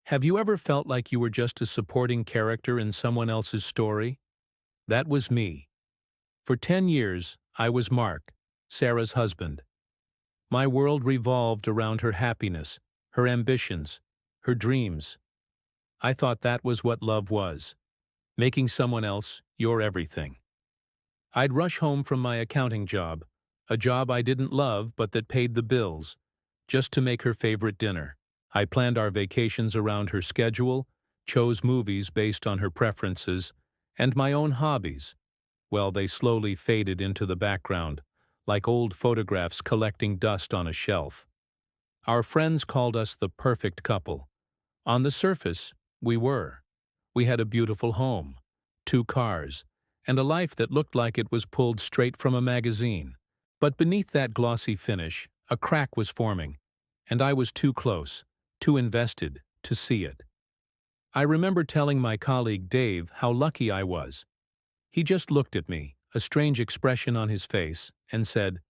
Have you ever felt like you were just a supporting character in someone else's story? That was me. For 10 years, I was Mark, Sarah's husband. My world revolved around her happiness, her ambitions, her dreams. I thought that was what love was, making someone else your everything. I'd rush home from my accounting job, a job I didn't love but that paid the bills, just to make her favorite dinner. I planned our vacations around her schedule, chose movies based on her preferences, and my own hobbies. Well, they slowly faded into the background, like old photographs collecting dust on a shelf. Our friends called us the perfect couple. On the surface, we were. We had a beautiful home, 2 cars, and a life that looked like it was pulled straight from a magazine. But beneath that glossy finish, a crack was forming, and I was too close, too invested, to see it. I remember telling my colleague Dave how lucky I was. He just looked at me, a strange expression on his face, and said,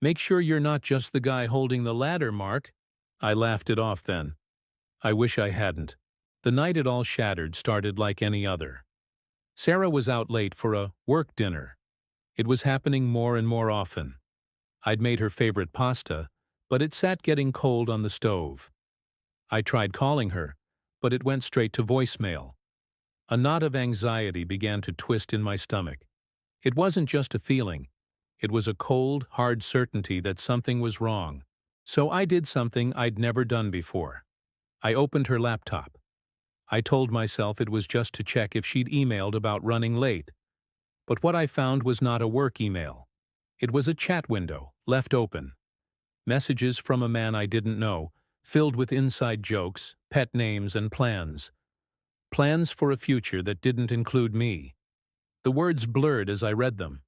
"Make sure you're not just the guy holding the ladder, Mark." I laughed it off then. I wish I hadn't. The night it all shattered started like any other. Sarah was out late for a work dinner. It was happening more and more often. I'd made her favorite pasta, but it sat getting cold on the stove. I tried calling her, but it went straight to voicemail. A knot of anxiety began to twist in my stomach. It wasn't just a feeling. It was a cold, hard certainty that something was wrong. So I did something I'd never done before. I opened her laptop. I told myself it was just to check if she'd emailed about running late. But what I found was not a work email. It was a chat window, left open. Messages from a man I didn't know, filled with inside jokes, pet names, and plans. Plans for a future that didn't include me. The words blurred as I read them.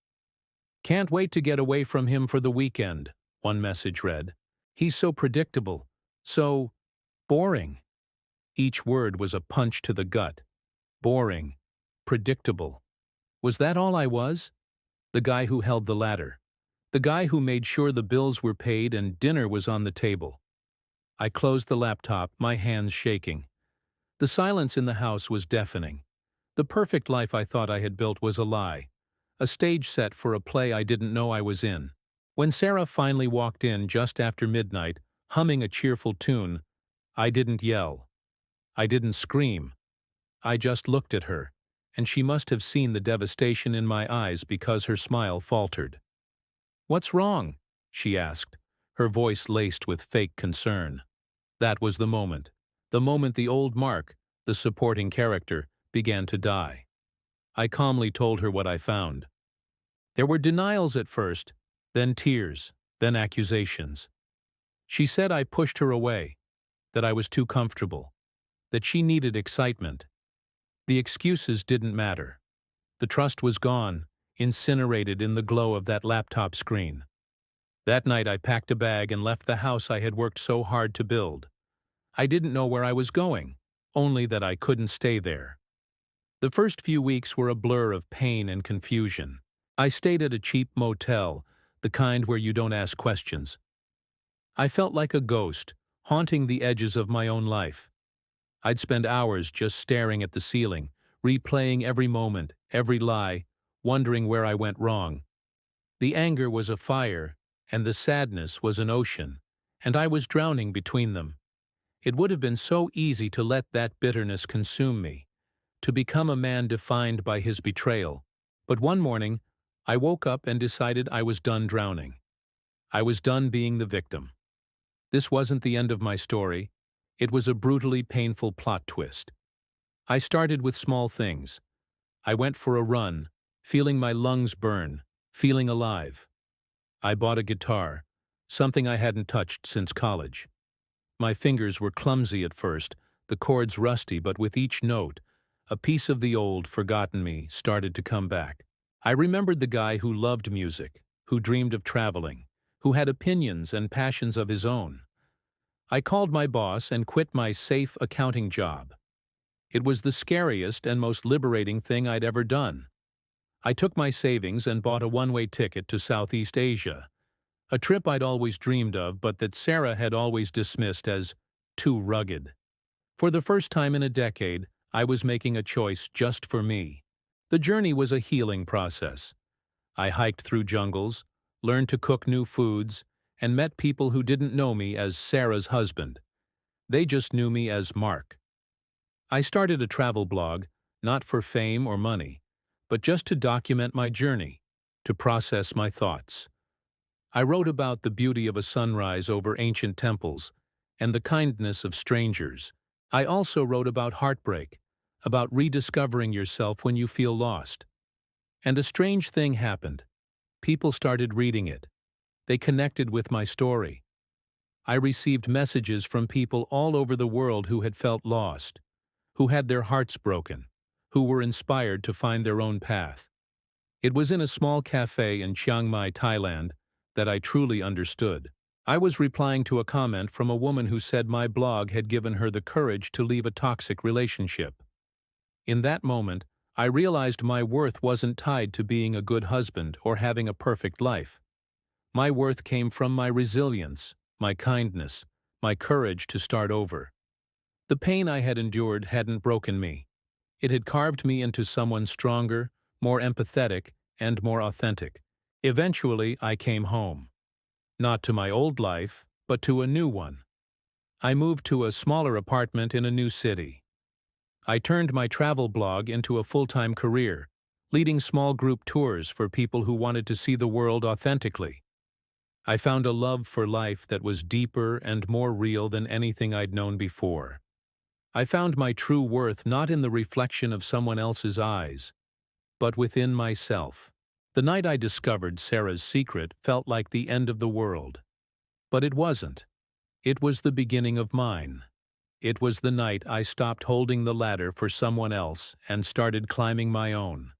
"Can't wait to get away from him for the weekend," one message read. "He's so predictable, so boring." Each word was a punch to the gut. Boring. Predictable. Was that all I was? The guy who held the ladder. The guy who made sure the bills were paid and dinner was on the table. I closed the laptop, my hands shaking. The silence in the house was deafening. The perfect life I thought I had built was a lie. A stage set for a play I didn't know I was in. When Sarah finally walked in just after midnight, humming a cheerful tune, I didn't yell. I didn't scream. I just looked at her, and she must have seen the devastation in my eyes because her smile faltered. "What's wrong?" she asked, her voice laced with fake concern. That was the moment the old Mark, the supporting character, began to die. I calmly told her what I found. There were denials at first, then tears, then accusations. She said I pushed her away, that I was too comfortable, that she needed excitement. The excuses didn't matter. The trust was gone, incinerated in the glow of that laptop screen. That night I packed a bag and left the house I had worked so hard to build. I didn't know where I was going, only that I couldn't stay there. The first few weeks were a blur of pain and confusion. I stayed at a cheap motel, the kind where you don't ask questions. I felt like a ghost, haunting the edges of my own life. I'd spend hours just staring at the ceiling, replaying every moment, every lie, wondering where I went wrong. The anger was a fire, and the sadness was an ocean, and I was drowning between them. It would have been so easy to let that bitterness consume me, to become a man defined by his betrayal. But one morning, I woke up and decided I was done drowning. I was done being the victim. This wasn't the end of my story. It was a brutally painful plot twist. I started with small things. I went for a run, feeling my lungs burn, feeling alive. I bought a guitar, something I hadn't touched since college. My fingers were clumsy at first, the chords rusty, but with each note, a piece of the old, forgotten me started to come back. I remembered the guy who loved music, who dreamed of traveling, who had opinions and passions of his own. I called my boss and quit my safe accounting job. It was the scariest and most liberating thing I'd ever done. I took my savings and bought a one-way ticket to Southeast Asia, a trip I'd always dreamed of but that Sarah had always dismissed as too rugged. For the first time in a decade, I was making a choice just for me. The journey was a healing process. I hiked through jungles, learned to cook new foods, and met people who didn't know me as Sarah's husband. They just knew me as Mark. I started a travel blog, not for fame or money, but just to document my journey, to process my thoughts. I wrote about the beauty of a sunrise over ancient temples and the kindness of strangers. I also wrote about heartbreak, about rediscovering yourself when you feel lost. And a strange thing happened. People started reading it. They connected with my story. I received messages from people all over the world who had felt lost, who had their hearts broken, who were inspired to find their own path. It was in a small cafe in Chiang Mai, Thailand, that I truly understood. I was replying to a comment from a woman who said my blog had given her the courage to leave a toxic relationship. In that moment, I realized my worth wasn't tied to being a good husband or having a perfect life. My worth came from my resilience, my kindness, my courage to start over. The pain I had endured hadn't broken me. It had carved me into someone stronger, more empathetic, and more authentic. Eventually, I came home. Not to my old life, but to a new one. I moved to a smaller apartment in a new city. I turned my travel blog into a full-time career, leading small group tours for people who wanted to see the world authentically. I found a love for life that was deeper and more real than anything I'd known before. I found my true worth not in the reflection of someone else's eyes, but within myself. The night I discovered Sarah's secret felt like the end of the world. But it wasn't. It was the beginning of mine. It was the night I stopped holding the ladder for someone else and started climbing my own.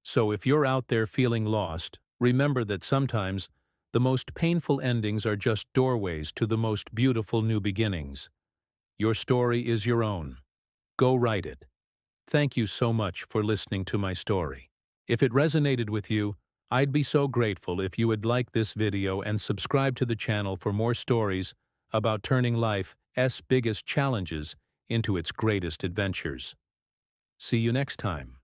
So if you're out there feeling lost, remember that sometimes the most painful endings are just doorways to the most beautiful new beginnings. Your story is your own. Go write it. Thank you so much for listening to my story. If it resonated with you, I'd be so grateful if you would like this video and subscribe to the channel for more stories about turning life's biggest challenges into its greatest adventures. See you next time.